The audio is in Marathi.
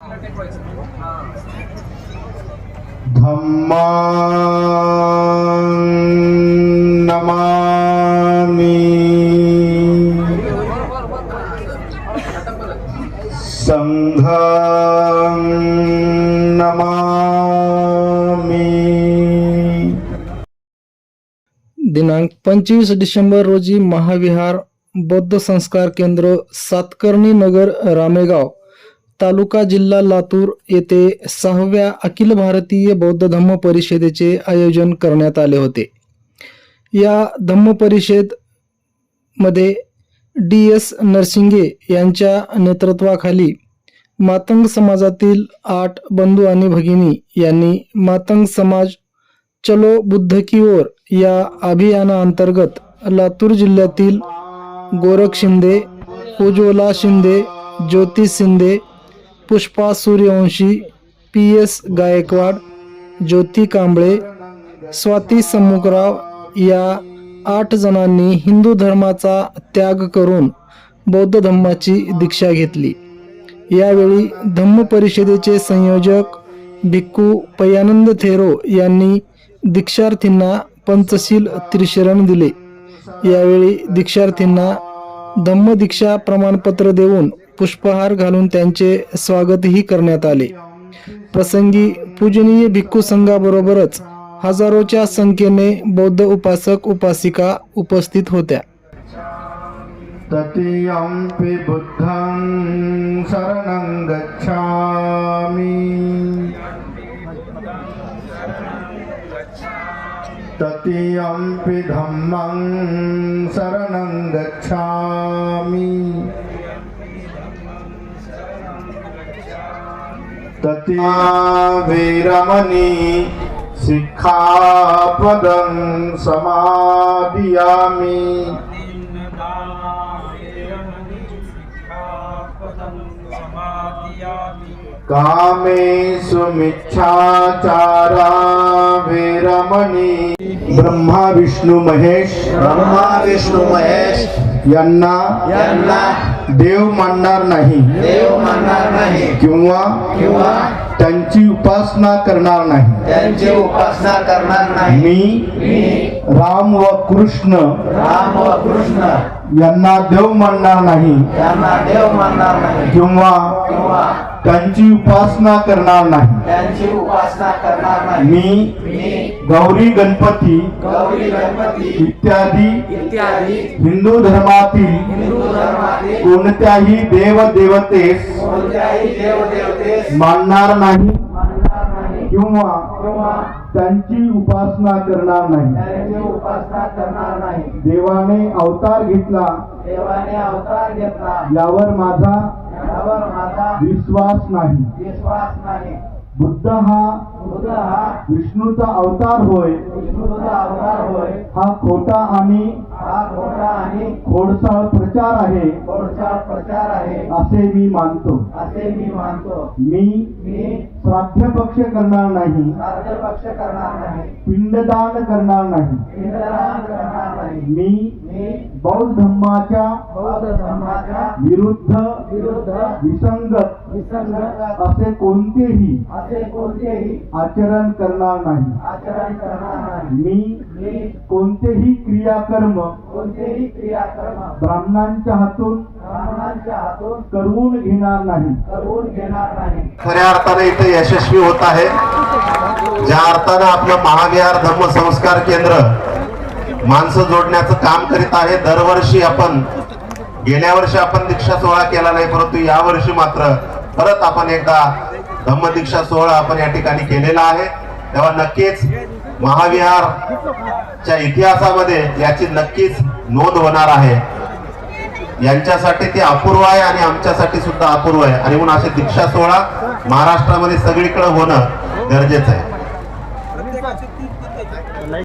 धम्मां नमामि संघं नमामि। दिनांक 25 डिसेंबर रोजी महाविहार बौद्ध संस्कार केंद्र सातकर्णी नगर रामेगाव तालुका जिल्हा लातूर येथे 6व्या अखिल भारतीय बौद्ध धम्म परिषदेचे आयोजन करण्यात आले होते। या धम्म परिषद मध्ये DS नरसिंगे यांच्या नेतृत्वाखाली मातंग समाजातील 8 बंधू आणि भगिनी यांनी मातंग समाज चलो बुद्ध की ओर या अभियानाअंतर्गत लातूर जिल्ह्यातील गोरख शिंदे, उज्ज्वला शिंदे, ज्योती शिंदे, पुष्पा सूर्यवंशी, PS गायकवाड, ज्योती कांबळे, स्वाती सम्मुखराव या 8 जणांनी हिंदू धर्माचा त्याग करून बौद्ध धम्माची दीक्षा घेतली। यावेळी धम्म परिषदेचे संयोजक भिक्खू पयानंद थेरो यांनी दीक्षार्थींना पंचशील त्रिशरण दिले। यावेळी दीक्षार्थींना धम्म दीक्षा प्रमाणपत्र देऊन पुष्पहार घालून त्यांचे स्वागतही करण्यात आले। प्रसंगी पूजनीय भिक्खू संघाबरोबरच हजारोच्या संख्येने बौद्ध उपासक उपासिका उपस्थित होत्या। ततीयम्पि बुद्धं शरणं गच्छामि ततीयम्पि धम्मं शरणं गच्छामि ततीया वीरमणि सिक्खापदं समादियामि कामेषु मिच्छाचारा वीरमणि। ब्रह्मा विष्णु महेश यांना देव मानणार नाही किंवा त्यांची उपासना करणार नाही। मी राम व कृष्ण यांना देव मानणार नाही किंवा त्यांची उपासना करणार नाही। मी गौरी गणपती इत्यादी हिंदू धर्मातील कोणत्याही देवदेवतेस मानणार नाही किंवा त्यांची उपासना करणार नाही। देवाने अवतार घेतला यावर माझा विश्वास नाही। बुद्ध हा विष्णूचा अवतार होय हा खोटा आणि खोडसाळ प्रचार आहे असे मी मानतो। मी श्राद्ध पक्ष करणार नाही, पिंडदान करणार नाही। मी बौद्ध धम्माच्या विरुद्ध विसंगत असे कोणतेही आचरण करणार नाही। मी कोणतेही क्रियाकर्म ब्राह्मणांच्या हातून करून घेणार नाही। खऱ्या अर्थाने इथे यशस्वी होत आहे। ज्या अर्थाने आपलं महाविहार धम्म संस्कार केंद्र माणसं जोडण्याचं काम करीत आहे। दरवर्षी गेल्या वर्षी आपण दीक्षा सोहळा केला नाही, परंतु या वर्षी मात्र परत आपण एकदा धम्म दीक्षा सोहळा आपण या ठिकाणी केलेला आहे। तेव्हा नक्कीच महाविहारच्या इतिहासामध्ये याची नक्कीच नोंद होणार आहे। यांच्यासाठी ते अपूर्व आहे आणि आमच्यासाठी सुद्धा अपूर्व आहे आणि म्हणून असे दीक्षा सोहळा महाराष्ट्रामध्ये सगळीकडे होणं गरजेचं आहे।